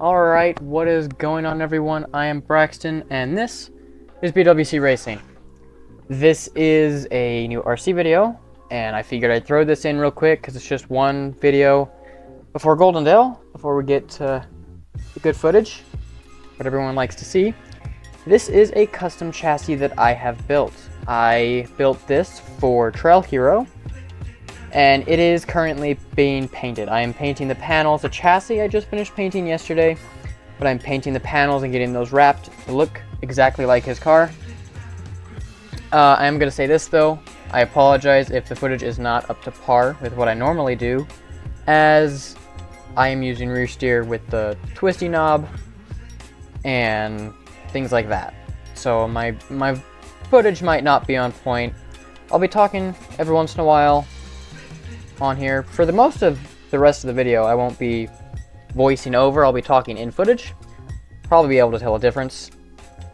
Alright, what is going on, everyone? I am Braxton, and this is BWC Racing. This is a new RC video, and I figured I'd throw this in real quick because it's just one video before Goldendale, before we get to the good footage, what everyone likes to see. This is a custom chassis that I have built. I built this for Trail Hero, and it is currently being painted. I am painting the panels. The chassis I just finished painting yesterday, but I'm painting the panels and getting those wrapped to look exactly like his car. I am going to say this though, I apologize if the footage is not up to par with what I normally do, as I am using rear steer with the twisty knob and things like that. So my footage might not be on point. I'll be talking every once in a while on here. For the most of the rest of the video, I won't be voicing over. I'll be talking in footage. Probably be able to tell a difference.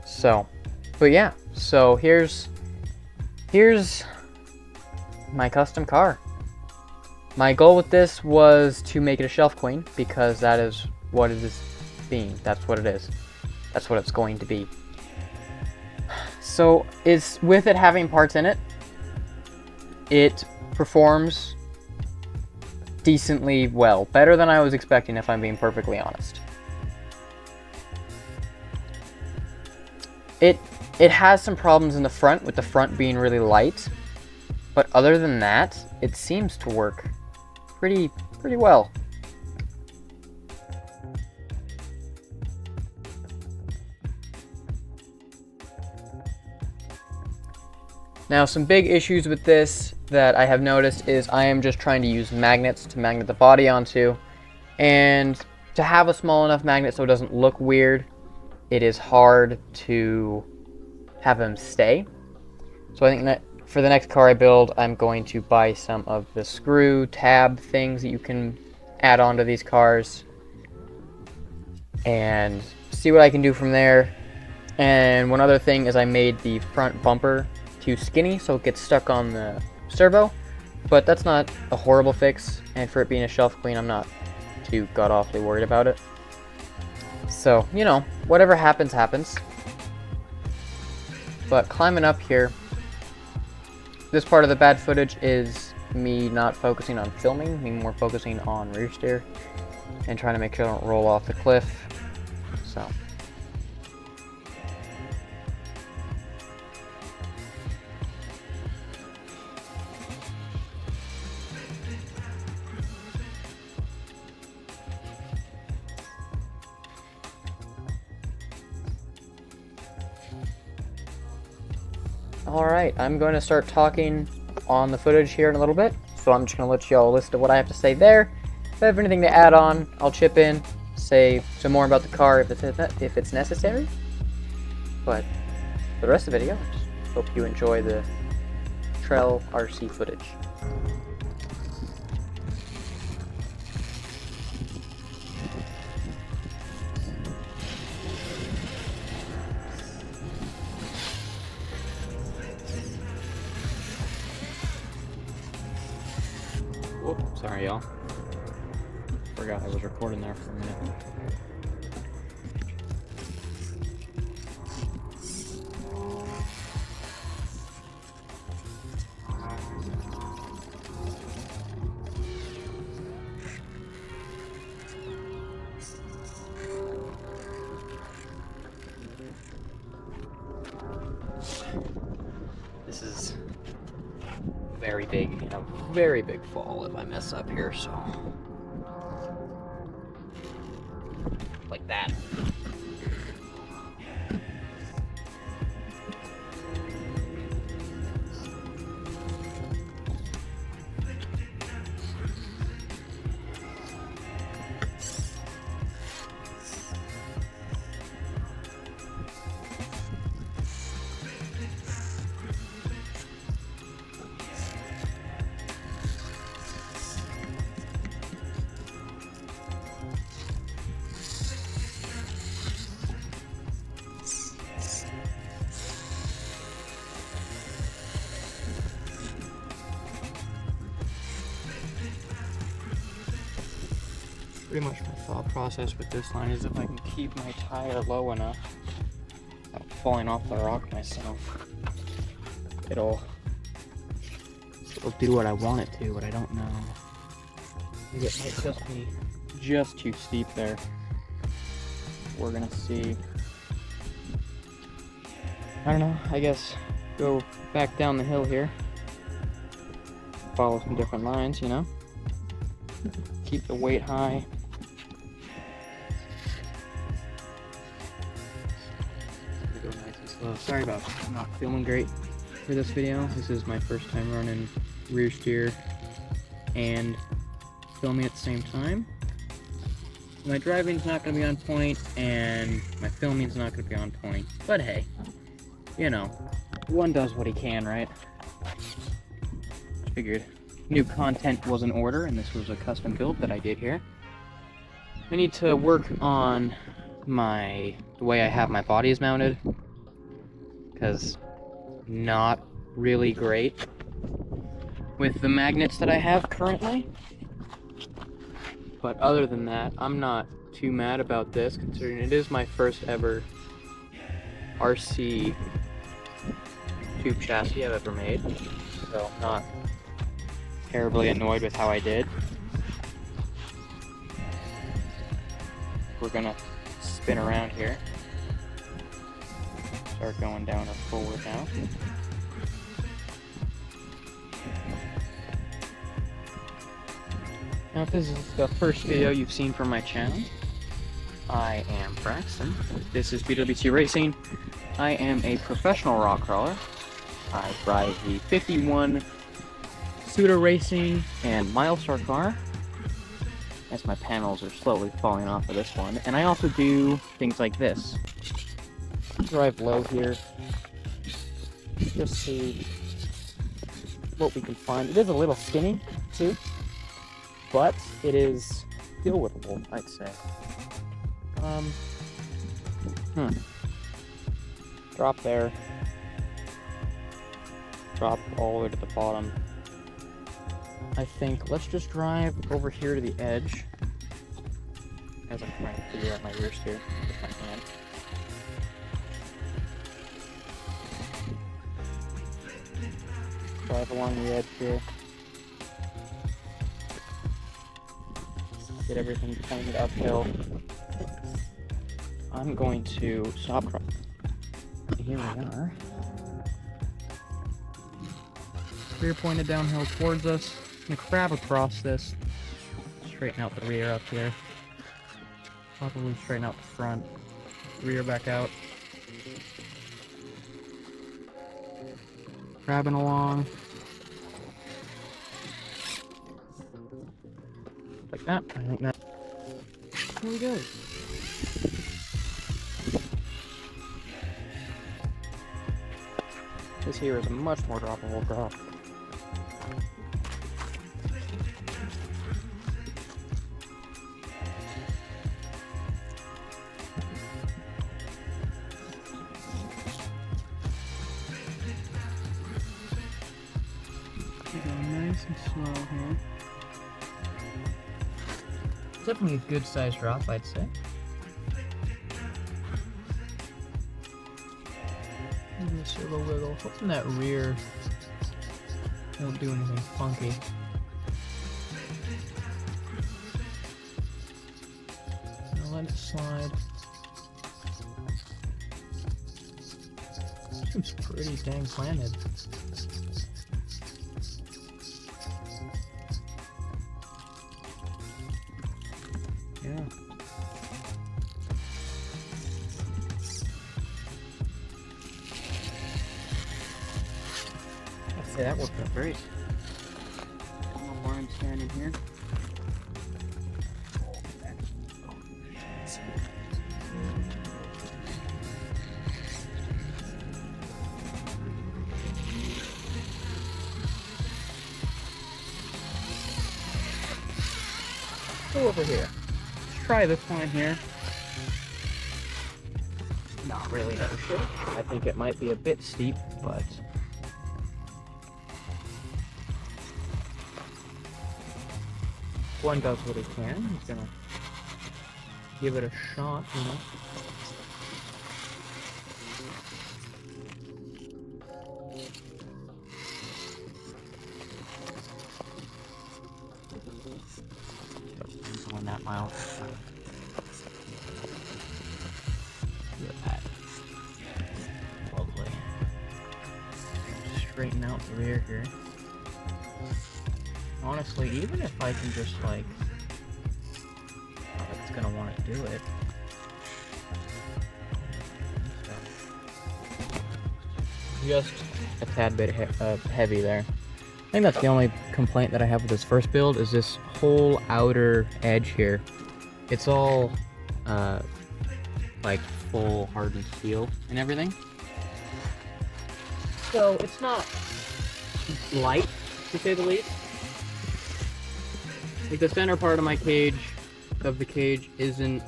So, but yeah. So here's my custom car. My goal with this was to make it a shelf queen because that is what it is being. That's what it is. That's what it's going to be. So it's with it having parts in it. It performs decently well, better than I was expecting, if I'm being perfectly honest. It has some problems in the front, with the front being really light, but other than that, it seems to work pretty well. Now, some big issues with this that I have noticed is I am just trying to use magnets to magnet the body onto, and to have a small enough magnet so it doesn't look weird, it is hard to have them stay. So I think that for the next car I build, I'm going to buy some of the screw tab things that you can add onto these cars and see what I can do from there. And one other thing is I made the front bumper too skinny, so it gets stuck on the servo, but that's not a horrible fix, and for it being a shelf queen, I'm not too god-awfully worried about it. So, you know, whatever happens, happens. But climbing up here, this part of the bad footage is me not focusing on filming, me more focusing on rear steer, and trying to make sure I don't roll off the cliff, so. Alright, I'm going to start talking on the footage here in a little bit, so I'm just going to let y'all listen to what I have to say there. If I have anything to add on, I'll chip in, say some more about the car if it's necessary. But for the rest of the video, I just hope you enjoy the Trail RC footage. Whoop, sorry y'all. Forgot I was recording there for a minute. This is very big, a very big fall if I mess up here, so. Like that. pretty much my thought process with this line is if I can keep my tire low enough without falling off the rock myself, it'll do what I want it to, but I don't know. Maybe it might just be just too steep there. We're gonna see. I don't know, I guess go back down the hill here. Follow some different lines, you know? Keep the weight high. Go nice and slow. Sorry about not feeling great for this video. This is my first time running rear steer and filming at the same time. My driving's not going to be on point, and my filming's not going to be on point. But hey, you know, one does what he can, right? Figured new content was in order, and this was a custom build that I did here. I need to work on the way I have my bodies mounted, because not really great with the magnets that I have currently. But other than that, I'm not too mad about this, considering it is my first ever RC tube chassis I've ever made. So I'm not terribly annoyed with how I did. We're gonna spin around here. Start going down or forward now. Now, if this is the first video you've seen from my channel, I am Braxton. This is BWC Racing. I am a professional rock crawler. I ride the 51 Suda Racing and Milestar car, as my panels are slowly falling off of this one. And I also do things like this. Drive low here, just see what we can find. It is a little skinny too, but it is deal withable, I'd say. Drop there. Drop all the way to the bottom. I think let's just drive over here to the edge as I'm trying to figure out my rear steer with my hand. Drive along the edge here. Get everything pointed uphill. I'm going to stop. Here we are. Rear pointed downhill towards us. I'm gonna crab across this. Straighten out the rear up here. Probably straighten out the front. Rear back out. Crabbing along. Like that. I think that. Here we go. This here is a much more droppable drop. Go nice and slow here. Definitely a good sized drop, I'd say. Maybe a little wiggle. Hoping that rear won't do anything funky. Now let it slide. Seems pretty dang planted. Yeah. I'd say that worked out great. I don't know why I'm standing here. Go over here. Try this one here. Not really no shit. I think it might be a bit steep, but one does what he can. He's gonna give it a shot, you know. Pencil in that mouth. Look at that. Lovely. Straighten out the rear here. Honestly, even if I can just like, it's gonna want to do it. Just a tad bit heavy there. I think that's the only complaint that I have with this first build is this whole outer edge here. It's all like full hardened steel and everything. So it's not light, to say the least. Like the center part of my cage, isn't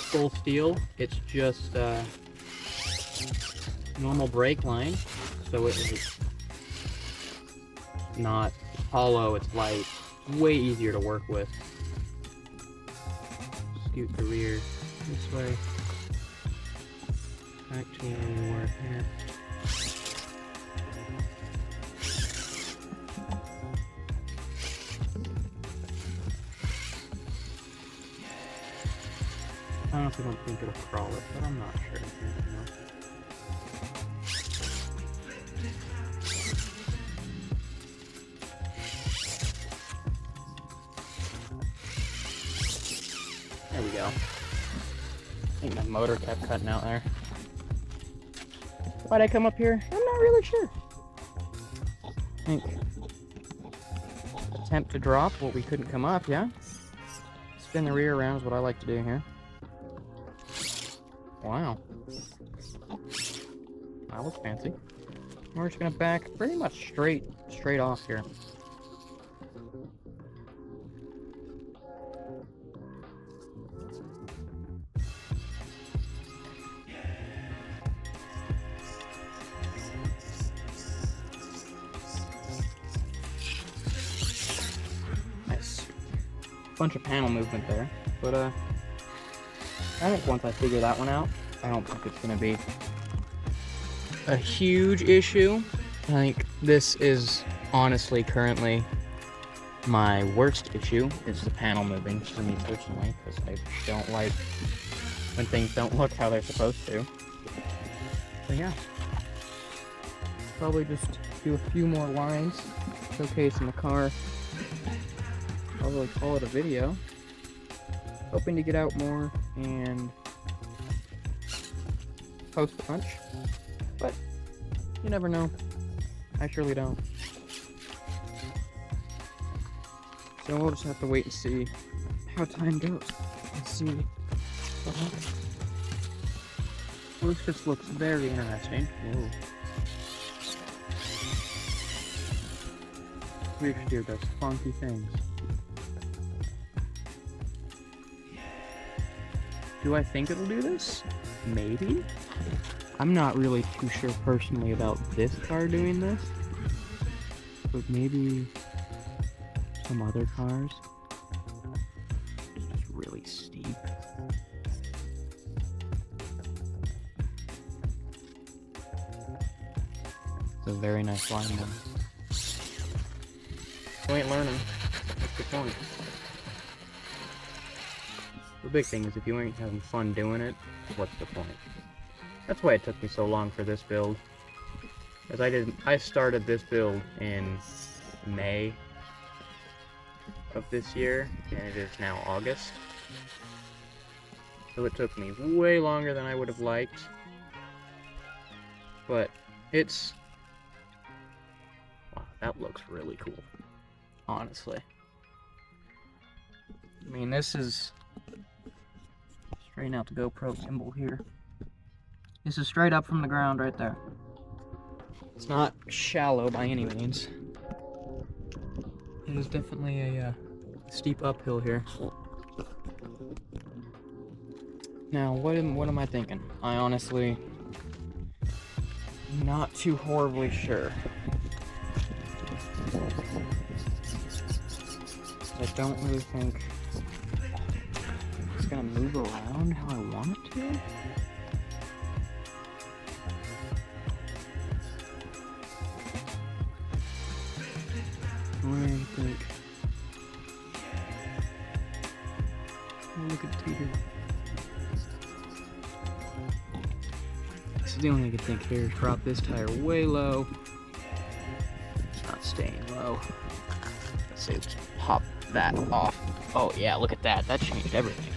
full steel. It's just normal brake line, so it's not hollow, it's light, way easier to work with. Scoot the rear this way, back to where we were here. I honestly don't think it'll crawl it, but I'm not sure. There we go. I think my motor kept cutting out there. Why'd I come up here? I'm not really sure. I think attempt to drop what we couldn't come up, yeah? Spin the rear around is what I like to do here. Wow. That was fancy. We're just gonna back pretty much straight off here. Nice. Bunch of panel movement there, but I think once I figure that one out, I don't think it's gonna be a huge issue. I think this is honestly currently my worst issue, is the panel moving for me personally, because I don't like when things don't look how they're supposed to. So yeah, probably just do a few more lines, showcasing the car. Probably call it a video. Hoping to get out more and post a bunch, but you never know. I surely don't. So we'll just have to wait and see how time goes and see what happens. Well, this just looks very interesting. Whoa. Rear steer does funky things. Do I think it'll do this? Maybe? I'm not really too sure personally about this car doing this, but maybe some other cars. It's just really steep. It's a very nice line though. You ain't learning. That's the point. The big thing is if you ain't having fun doing it, what's the point? That's why it took me so long for this build. Because I started this build in May of this year, and it is now August. So it took me way longer than I would have liked. But it's... wow, that looks really cool. Honestly. I mean, this is... straighten out the GoPro gimbal here. This is straight up from the ground right there. It's not shallow by any means. It is definitely a steep uphill here. Now, what am I thinking? I honestly not too horribly sure. I don't really think gonna move around how I want it to. What do you think? Oh, look at Teeter. This is the only thing I can think here. Drop this tire way low. It's not staying low. Let's say let's pop that off. Oh yeah, look at that. That changed everything.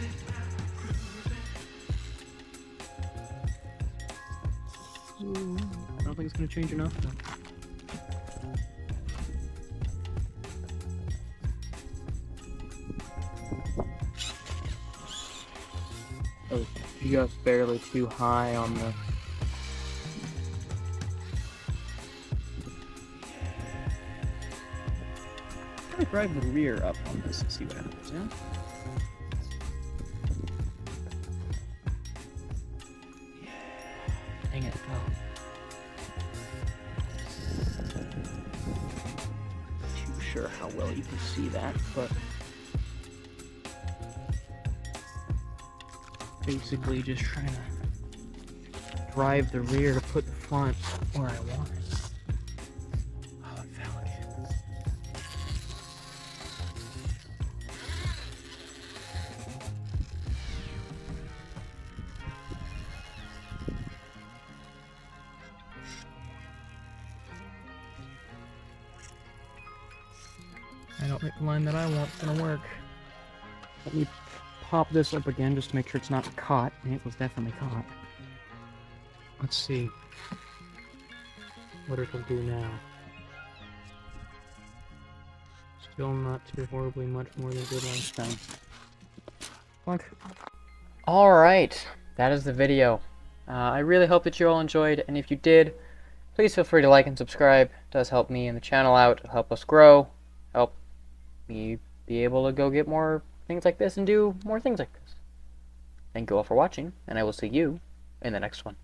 Ooh, I don't think it's gonna change enough though. Oh, just barely too high on the... I'm gonna drive the rear up on this and see what happens, yeah? Dang it, oh. Not too sure how well you can see that, but... basically just trying to drive the rear to put the front where I want it. Oh, it fell again. I don't think the line that I want is gonna work. Let me pop this up again just to make sure it's not caught. It was definitely caught. Let's see what it'll do now. Still not too horribly much more than good last time. Plunk. Alright, that is the video. I really hope that you all enjoyed, and if you did, please feel free to like and subscribe. It does help me and the channel out, it'll help us grow, help me be able to go get more things like this and do more things like this. Thank you all for watching, and I will see you in the next one.